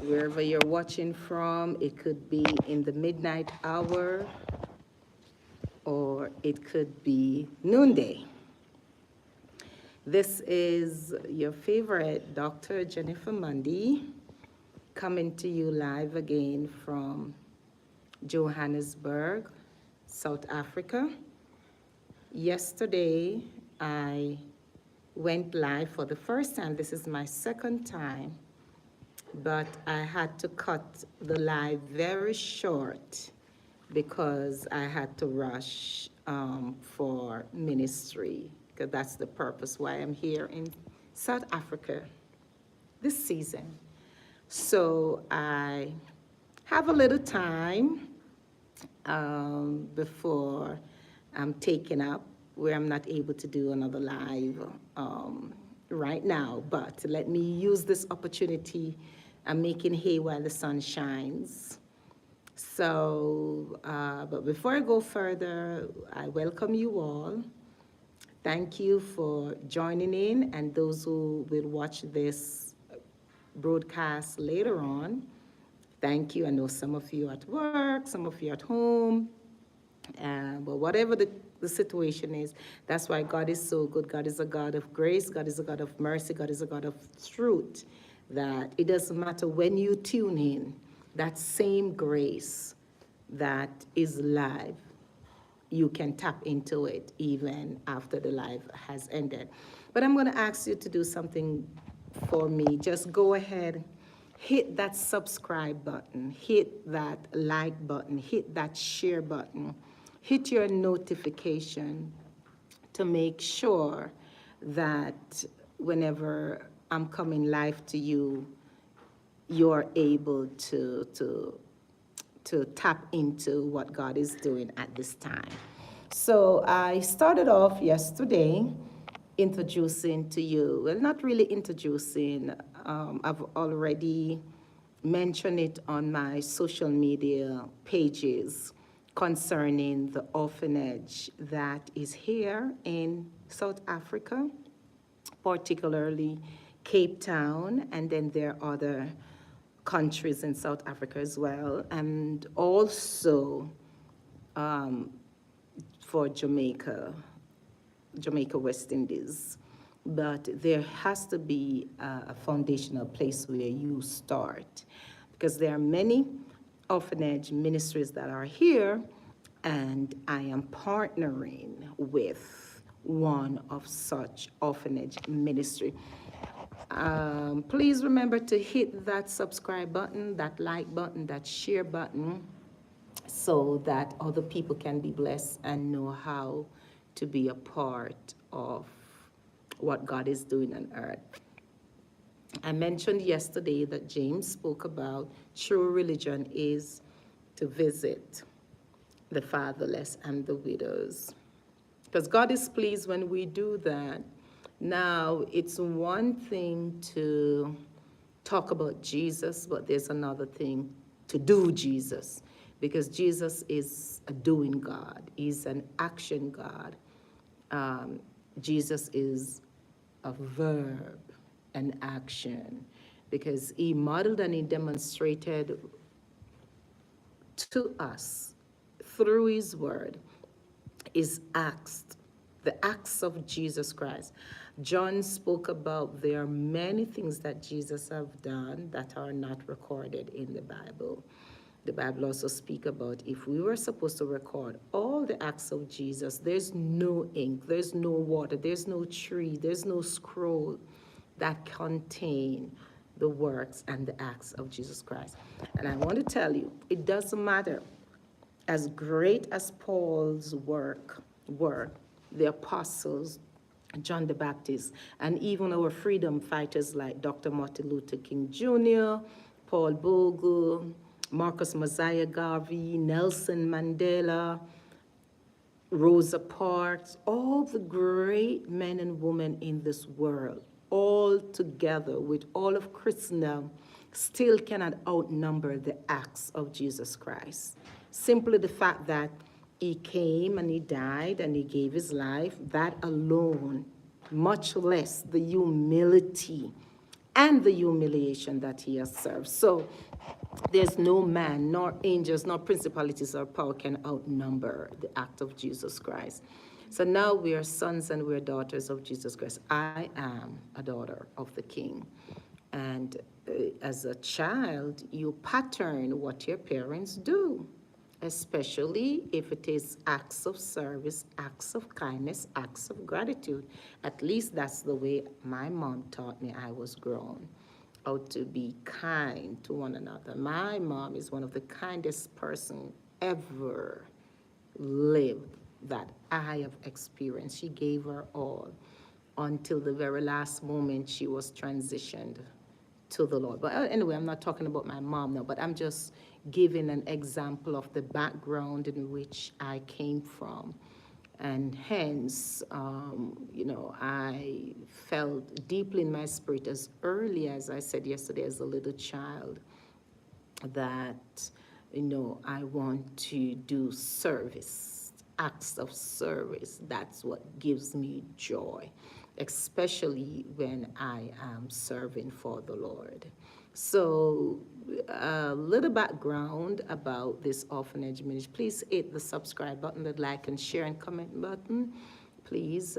wherever you're watching from. It could be in the midnight hour, or it could be noonday. This is your favorite Dr. Jennifer Mundy coming to you live again from Johannesburg, South Africa. Yesterday, I went live for the first time. This is my second time, but I had to cut the live very short because I had to rush for ministry, because that's the purpose why I'm here in South Africa this season. So I have a little time before I'm taken up, where I'm not able to do another live right now. But let me use this opportunity. I'm making hay while the sun shines. So, but before I go further, I welcome you all. Thank you for joining in, and those who will watch this broadcast later on, thank you. I know some of you at work, some of you at home, but whatever the situation is, that's why God is so good. God is a God of grace. God is a God of mercy. God is a God of truth, that it doesn't matter when you tune in, that same grace that is live, you can tap into it even after the live has ended. But I'm going to ask you to do something for me. Just go ahead, hit that subscribe button, hit that like button, hit that share button, hit your notification to make sure that whenever I'm coming live to you, you're able to tap into what God is doing at this time. So I started off yesterday introducing to you, well, not really introducing, I've already mentioned it on my social media pages concerning the orphanage that is here in South Africa, particularly Cape Town, and then there are other countries in South Africa as well, and also for Jamaica, West Indies. But there has to be a foundational place where you start, because there are many orphanage ministries that are here, and I am partnering with one of such orphanage ministry. Please remember to hit that subscribe button, that like button, that share button, so that other people can be blessed and know how to be a part of what God is doing on earth. I mentioned yesterday that James spoke about true religion is to visit the fatherless and the widows, because God is pleased when we do that. Now, it's one thing to talk about Jesus, but there's another thing to do Jesus, because Jesus is a doing God. He's an action God. Jesus is a verb, an action, because he modeled and he demonstrated to us through his word his acts, the acts of Jesus Christ. John spoke about there are many things that Jesus have done that are not recorded in the Bible. The Bible also speaks about if we were supposed to record all the acts of Jesus, there's no ink, there's no water, there's no tree, there's no scroll that contain the works and the acts of Jesus Christ. And I want to tell you, it doesn't matter. As great as Paul's work were, the apostles, John the Baptist, and even our freedom fighters like Dr. Martin Luther King Jr., Paul Bogle, Marcus Mosiah Garvey, Nelson Mandela, Rosa Parks, all the great men and women in this world, all together with all of Christendom, still cannot outnumber the acts of Jesus Christ. Simply the fact that he came and he died and he gave his life, that alone, much less the humility and the humiliation that he has served. So there's no man, nor angels, nor principalities or power can outnumber the act of Jesus Christ. So now we are sons and we're daughters of Jesus Christ. I am a daughter of the King. And as a child, you pattern what your parents do, especially if it is acts of service, acts of kindness, acts of gratitude. At least that's the way my mom taught me I was grown, how to be kind to one another. My mom is one of the kindest person ever lived that I have experienced. She gave her all until the very last moment she was transitioned to the Lord. But anyway, I'm not talking about my mom now, but I'm just giving an example of the background in which I came from. And hence, I felt deeply in my spirit as early as I said yesterday as a little child that, I want to do service, acts of service. That's what gives me joy, especially when I am serving for the Lord. So a little background about this orphanage ministry. Please hit the subscribe button, the like and share and comment button, please,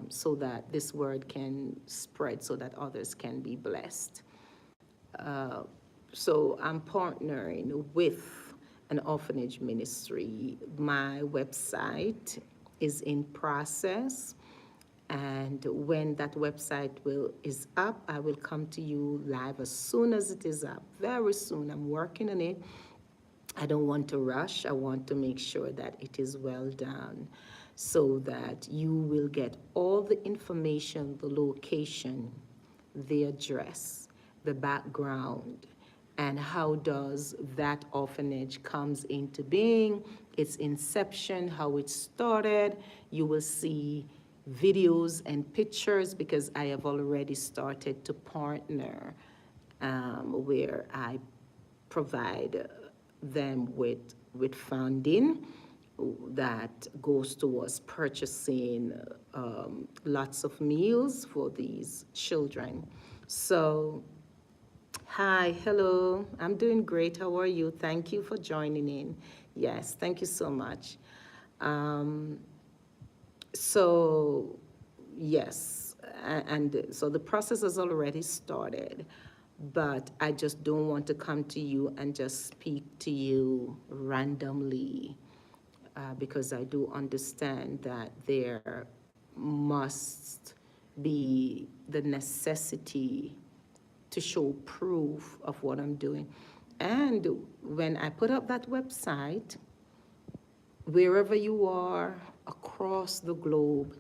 so that this word can spread, so that others can be blessed. So I'm partnering with an orphanage ministry. My website is in process, and when that website is up, I will come to you live as soon as it is up. Very soon. I'm working on it. I don't want to rush. I want to make sure that it is well done so that you will get all the information, the location, the address, the background, and how does that orphanage comes into being, its inception, how it started. You will see videos and pictures because I have already started to partner where I provide them with funding that goes towards purchasing lots of meals for these children. So, hi, hello, I'm doing great. How are you? Thank you for joining in. Yes, thank you so much. So, yes, and so the process has already started, but I just don't want to come to you and just speak to you randomly, because I do understand that there must be the necessity to show proof of what I'm doing. And when I put up that website, wherever you are across the globe,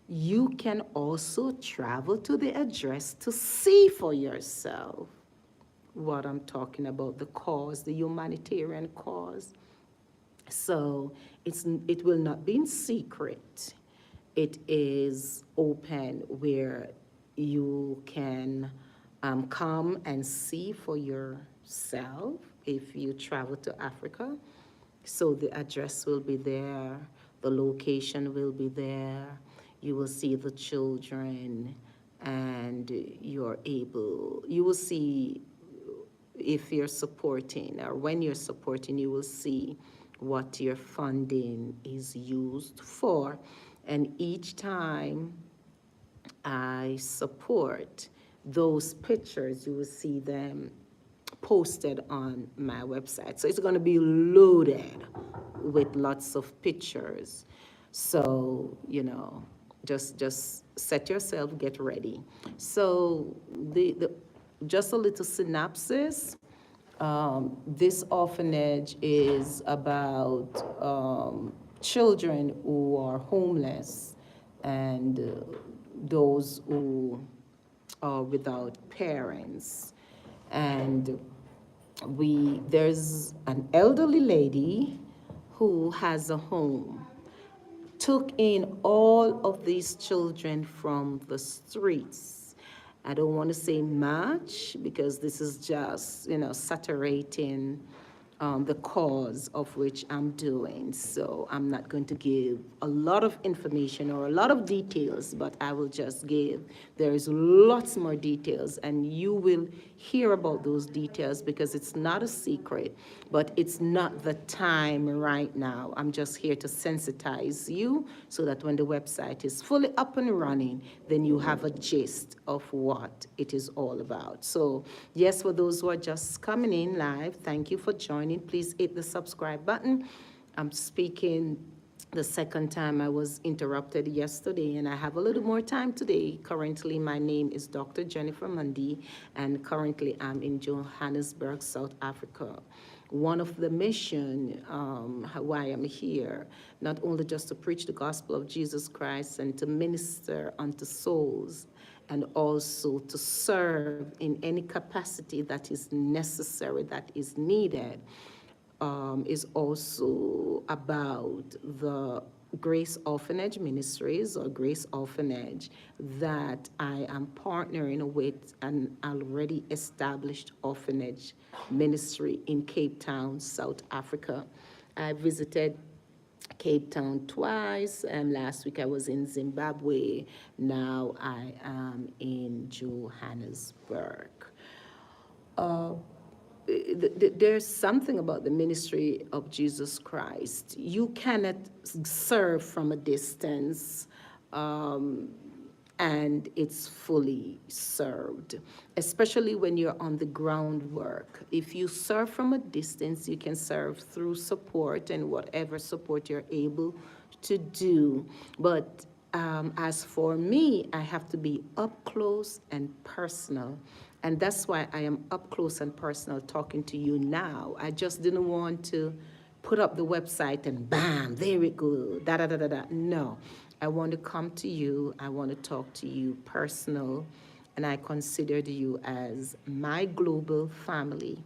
you can also travel to the address to see for yourself what I'm talking about, the cause, the humanitarian cause. So it will not be in secret. It is open where you can come and see for yourself if you travel to Africa. So the address will be there, the location will be there, you will see the children, and you will see if you're supporting, or when you're supporting, you will see what your funding is used for. And each time I support those pictures, you will see them posted on my website. So it's going to be loaded with lots of pictures. So, just set yourself, get ready. So just a little synopsis. This orphanage is about children who are homeless and those who are without parents. And there's an elderly lady who has a home, took in all of these children from the streets. I don't want to say much because this is just, saturating the cause of which I'm doing. So I'm not going to give a lot of information or a lot of details, but I will just give, there's lots more details, and you will hear about those details because it's not a secret, but it's not the time right now. I'm just here to sensitize you so that when the website is fully up and running, then you have a gist of what it is all about. So yes, for those who are just coming in live, thank you for joining. Please hit the subscribe button. I'm speaking the second time. I was interrupted yesterday, and I have a little more time today. Currently, my name is Dr. Jennifer Mundy, and currently I'm in Johannesburg, South Africa. One of the mission why I'm here, not only just to preach the gospel of Jesus Christ and to minister unto souls, and also to serve in any capacity that is necessary, that is needed, is also about the Grace Orphanage Ministries, or Grace Orphanage, that I am partnering with an already established orphanage ministry in Cape Town, South Africa. I visited Cape Town twice, and last week I was in Zimbabwe. Now I am in Johannesburg. There's something about the ministry of Jesus Christ. You cannot serve from a distance, and it's fully served, especially when you're on the groundwork. If you serve from a distance, you can serve through support and whatever support you're able to do. But as for me, I have to be up close and personal. And that's why I am up close and personal talking to you now. I just didn't want to put up the website and bam, there it goes, da da da da da. No, I want to come to you. I want to talk to you personal. And I considered you as my global family,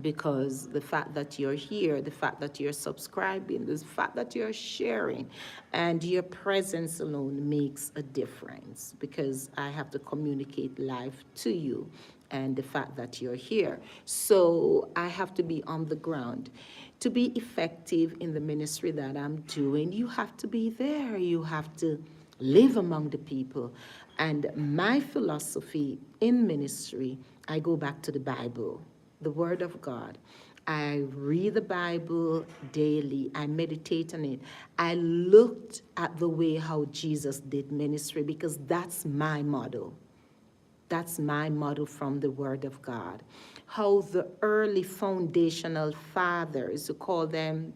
because the fact that you're here, the fact that you're subscribing, the fact that you're sharing, and your presence alone makes a difference, because I have to communicate life to you and the fact that you're here. So I have to be on the ground. To be effective in the ministry that I'm doing, you have to be there. You have to live among the people. And my philosophy in ministry, I go back to the Bible, the Word of God. I read the Bible daily. I meditate on it. I looked at the way how Jesus did ministry, because that's my model. That's my model from the Word of God. How the early foundational fathers, who call them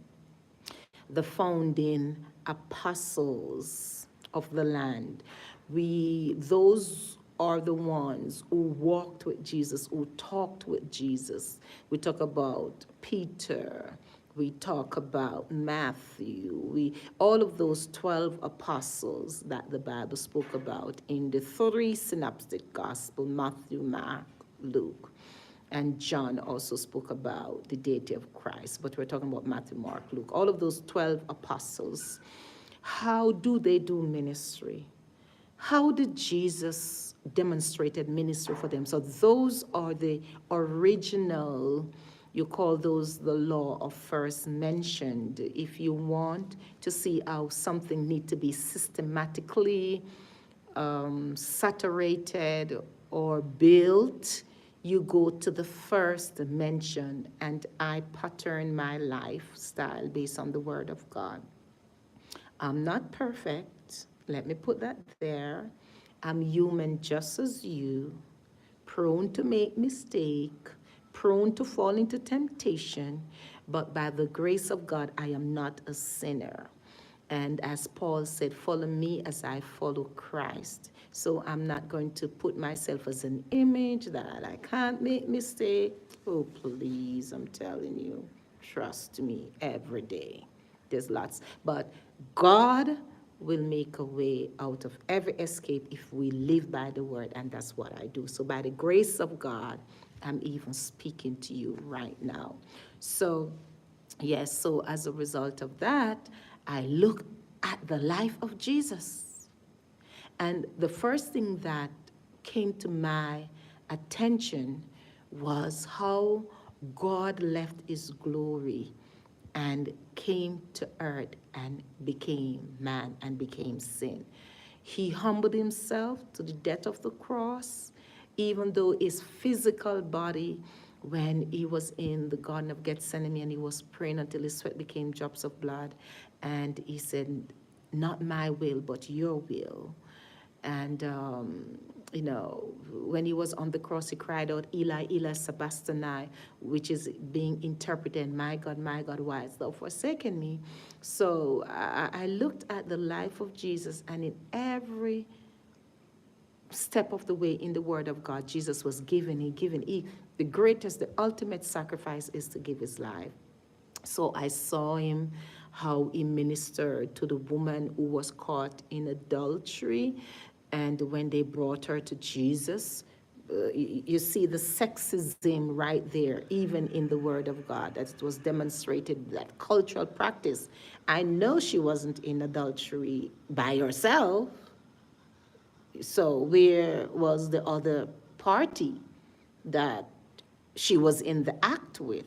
the founding apostles of the land, those are the ones who walked with Jesus, who talked with Jesus. We talk about Peter, we talk about Matthew, all of those 12 apostles that the Bible spoke about in the three synoptic gospel, Matthew, Mark, Luke. And John also spoke about the deity of Christ, but we're talking about Matthew, Mark, Luke. All of those 12 apostles, how do they do ministry? How did Jesus demonstrated ministry for them? So those are the original, you call those the law of first mentioned. If you want to see how something needs to be systematically saturated or built, you go to the first mention, and I pattern my lifestyle based on the Word of God. I'm not perfect. Let me put that there. I'm human just as you, prone to make mistake, prone to fall into temptation, but by the grace of God, I am not a sinner. And as Paul said, follow me as I follow Christ. So I'm not going to put myself as an image that I can't make mistake. Oh, please, I'm telling you, trust me every day. There's lots. But God will make a way out of every escape if we live by the word, and that's what I do. So by the grace of God, I'm even speaking to you right now. So yes, so as a result of that, I look at the life of Jesus. And the first thing that came to my attention was how God left his glory and came to earth and became man and became sin. He humbled himself to the death of the cross, even though his physical body, when he was in the Garden of Gethsemane and he was praying until his sweat became drops of blood, and he said, not my will, but your will. And, when he was on the cross, he cried out, Eli, Eli, sabachthani, which is being interpreted, my God, why hast thou forsaken me? So I looked at the life of Jesus, and in every step of the way in the Word of God, Jesus was giving. The greatest, the ultimate sacrifice is to give his life. So I saw him, how he ministered to the woman who was caught in adultery. And when they brought her to Jesus, you see the sexism right there, even in the Word of God, that it was demonstrated, that cultural practice. I know she wasn't in adultery by herself. So where was the other party that she was in the act with?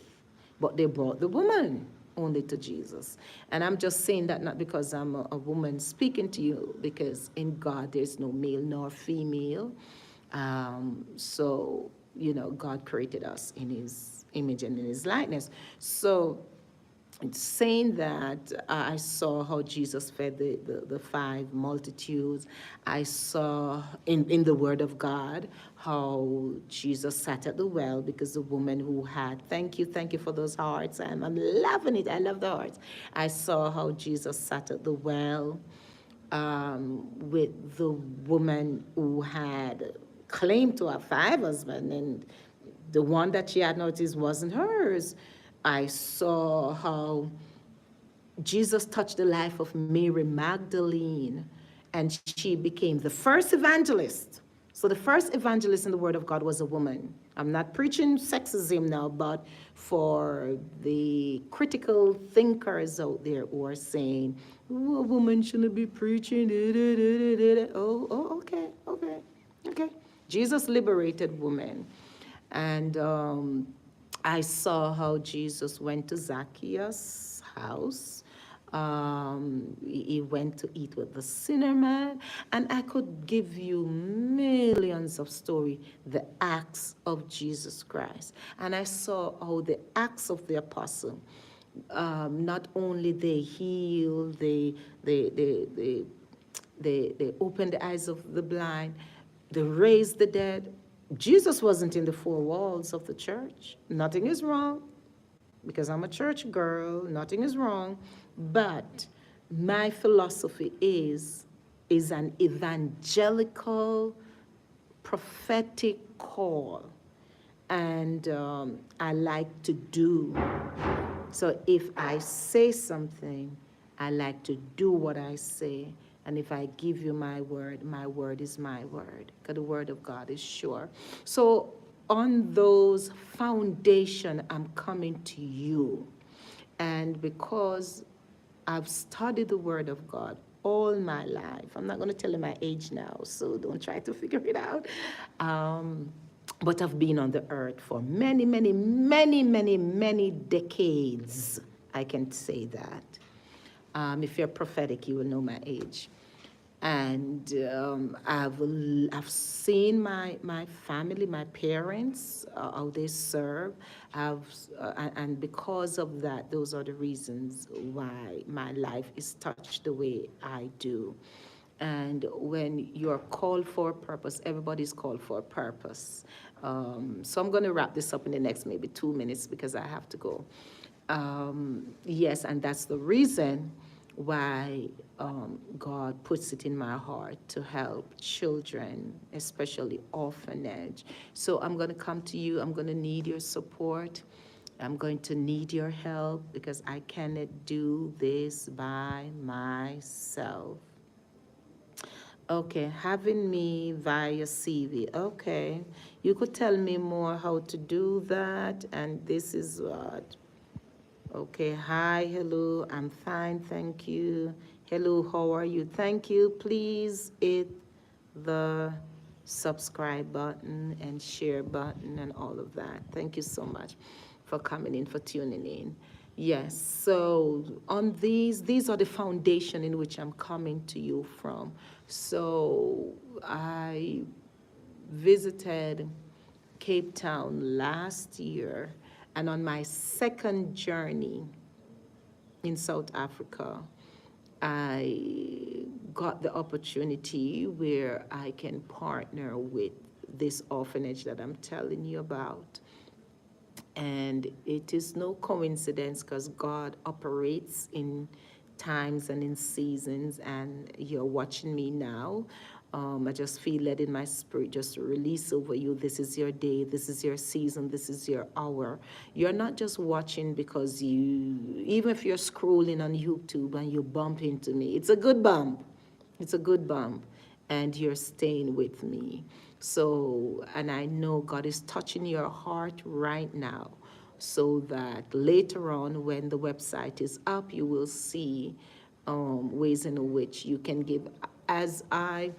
But they brought the woman only to Jesus. And I'm just saying that not because I'm a woman speaking to you, because in God there's no male nor female. So, God created us in his image and in his likeness. So saying that, I saw how Jesus fed the five multitudes. I saw in the Word of God how Jesus sat at the well, because the woman who had, thank you for those hearts. I'm loving it. I love the hearts. I saw how Jesus sat at the well with the woman who had claimed to have five husbands, and the one that she had noticed wasn't hers. I saw how Jesus touched the life of Mary Magdalene, and she became the first evangelist. So the first evangelist in the Word of God was a woman. I'm not preaching sexism now, but for the critical thinkers out there who are saying, oh, a woman shouldn't be preaching. Okay. Jesus liberated women. And I saw how Jesus went to Zacchaeus' house. He went to eat with the sinner man. And I could give you millions of stories, the acts of Jesus Christ. And I saw how the acts of the apostle, not only they heal, they opened the eyes of the blind, they raised the dead. Jesus wasn't in the four walls of the church. Nothing is wrong, because I'm a church girl. Nothing is wrong. But my philosophy is an evangelical, prophetic call. And I like to do. So if I say something, I like to do what I say. And if I give you my word is my word, because the Word of God is sure. So on those foundation, I'm coming to you. And because I've studied the Word of God all my life, I'm not going to tell you my age now, so don't try to figure it out. But I've been on the earth for many, many, many, many, many decades. I can say that. If you're prophetic, you will know my age. And I've seen my family, my parents, how they serve. And because of that, those are the reasons why my life is touched the way I do. And when you're called for a purpose, everybody's called for a purpose. So I'm going to wrap this up in the next maybe 2 minutes, because I have to go. Yes, and that's the reason why God puts it in my heart to help children, especially orphanage. So I'm going to come to you. I'm going to need your support. I'm going to need your help, because I cannot do this by myself. Okay, having me via CV. Okay, you could tell me more how to do that, and this is what. Okay, hi, hello, I'm fine, thank you. Hello, how are you? Thank you. Please hit the subscribe button and share button and all of that. Thank you so much for coming in, for tuning in. Yes, so on these are the foundation in which I'm coming to you from. So I visited Cape Town last year, and on my second journey in South Africa, I got the opportunity where I can partner with this orphanage that I'm telling you about. And it is no coincidence because God operates in times and in seasons, and you're watching me now. I just feel led in my spirit just to release over you. This is your day, this is your season, this is your hour. You're not just watching because even if you're scrolling on YouTube and you bump into me, it's a good bump. It's a good bump, and you're staying with me. So, and I know God is touching your heart right now, so that later on, when the website is up, you will see ways in which you can give. As I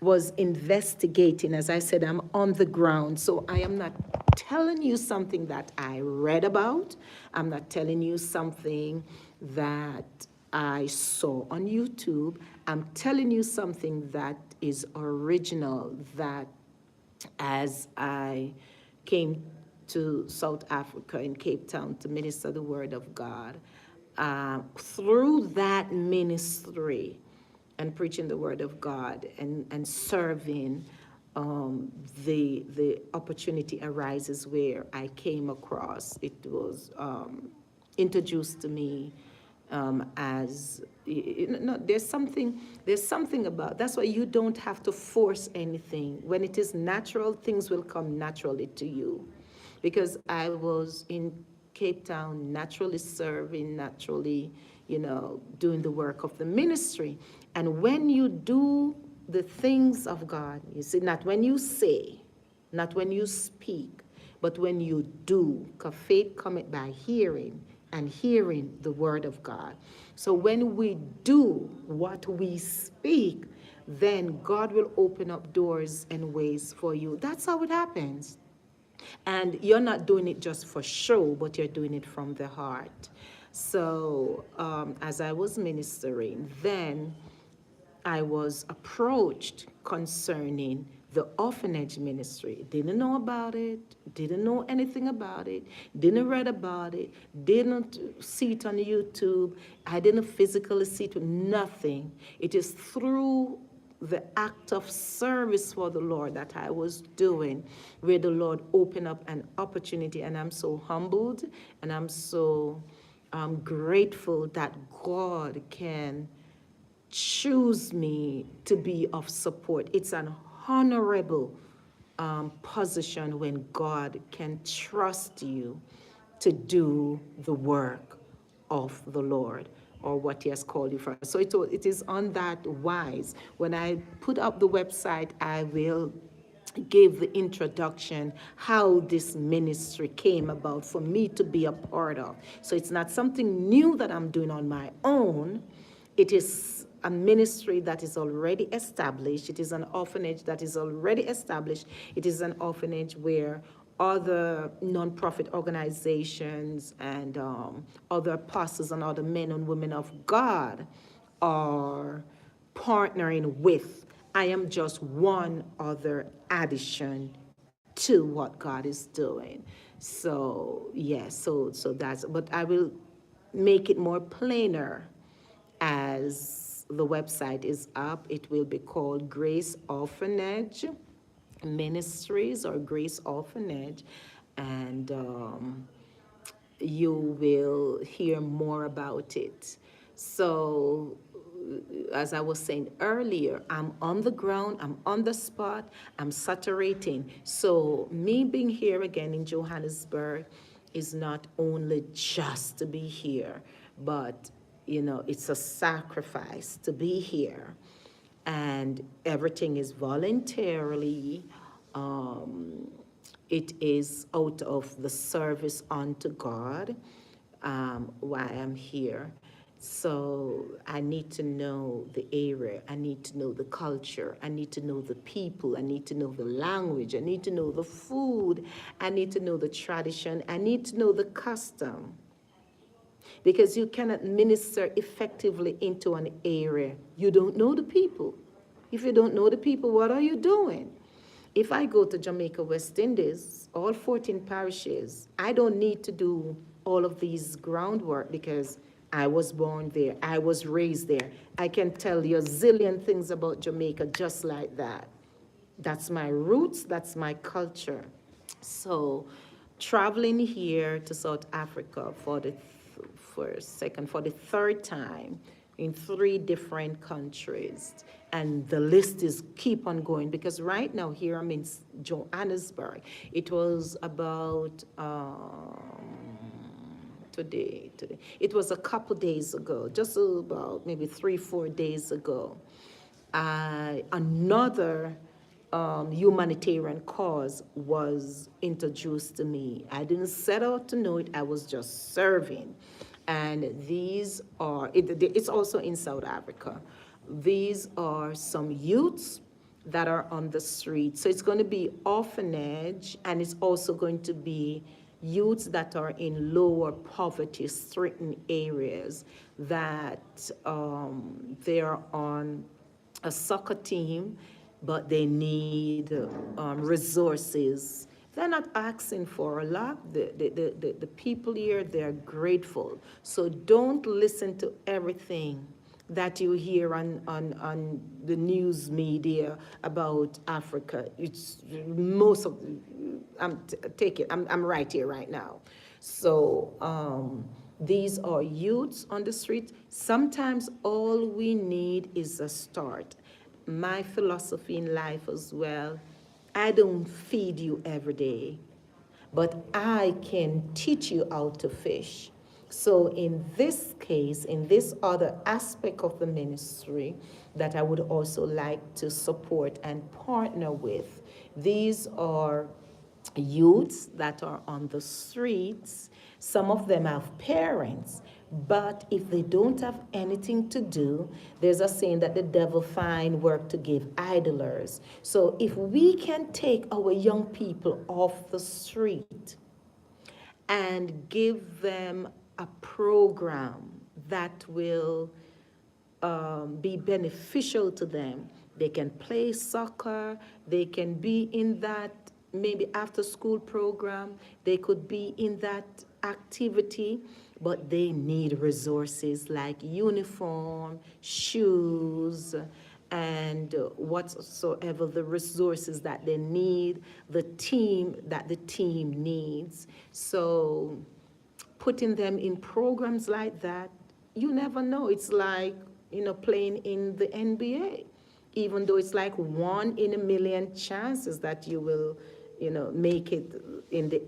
was investigating, as I said, I'm on the ground, so I am not telling you something that I read about. I'm not telling you something that I saw on YouTube. I'm telling you something that is original, that as I came to South Africa in Cape Town to minister the word of God, through that ministry and preaching the word of God and serving, the opportunity arises where I came across. It was introduced to me as there's something about that's why you don't have to force anything. When it is natural, things will come naturally to you, because I was in Cape Town naturally serving, naturally doing the work of the ministry. And when you do the things of God, you see, not when you say, not when you speak, but when you do, because faith cometh by hearing, and hearing the word of God. So when we do what we speak, then God will open up doors and ways for you. That's how it happens. And you're not doing it just for show, but you're doing it from the heart. So as I was ministering, then I was approached concerning the orphanage ministry. Didn't know about it, didn't know anything about it, didn't read about it, didn't see it on YouTube. I didn't physically see it, nothing. It is through the act of service for the Lord that I was doing, where the Lord opened up an opportunity. And I'm so humbled, and I'm so grateful that God can choose me to be of support. It's an honorable position when God can trust you to do the work of the Lord, or what he has called you for. So it is on that wise. When I put up the website, I will give the introduction, how this ministry came about for me to be a part of. So it's not something new that I'm doing on my own. It is a ministry that is already established. It is an orphanage that is already established. It is an orphanage where other nonprofit organizations and other pastors and other men and women of God are partnering with. I am just one other addition to what God is doing. So yes, so that's, but I will make it more plainer as the website is up. It will be called Grace Orphanage Ministries, or Grace Orphanage, and you will hear more about it. So as I was saying earlier, I'm on the ground, I'm on the spot, I'm saturating. So me being here again in Johannesburg is not only just to be here, but it's a sacrifice to be here. And everything is voluntarily. It is out of the service unto God, why I'm here. So I need to know the area, I need to know the culture, I need to know the people, I need to know the language, I need to know the food, I need to know the tradition, I need to know the custom. Because you cannot minister effectively into an area. You don't know the people. If you don't know the people, what are you doing? If I go to Jamaica, West Indies, all 14 parishes, I don't need to do all of these groundwork because I was born there, I was raised there. I can tell you a zillion things about Jamaica just like that. That's my roots, that's my culture. So traveling here to South Africa for the third time in 3 different countries. And the list is keep on going because right now here I'm in Johannesburg. It was about today. It was a couple days ago, just about maybe 3-4 days ago. Another humanitarian cause was introduced to me. I didn't set out to know it, I was just serving. And these are, it's also in South Africa. These are some youths that are on the street. So it's going to be orphanage, and it's also going to be youths that are in lower poverty-stricken areas that they are on a soccer team, but they need resources. They're not asking for a lot. The people here, they're grateful. So don't listen to everything that you hear on the news media about Africa. It's most of, I'm right here right now. So these are youths on the street. Sometimes all we need is a start. My philosophy in life as well, I don't feed you every day, but I can teach you how to fish. So in this case, in this other aspect of the ministry that I would also like to support and partner with, these are youths that are on the streets. Some of them have parents, but if they don't have anything to do, there's a saying that the devil find work to give idlers. So if we can take our young people off the street and give them a program that will be beneficial to them. They can play soccer, they can be in that maybe after school program, they could be in that activity, but they need resources like uniform, shoes, and whatsoever the resources that they need, the team that the team needs. So putting them in programs like that, you never know. It's like, playing in the NBA, even though it's like 1 in a million chances that you will, make it in the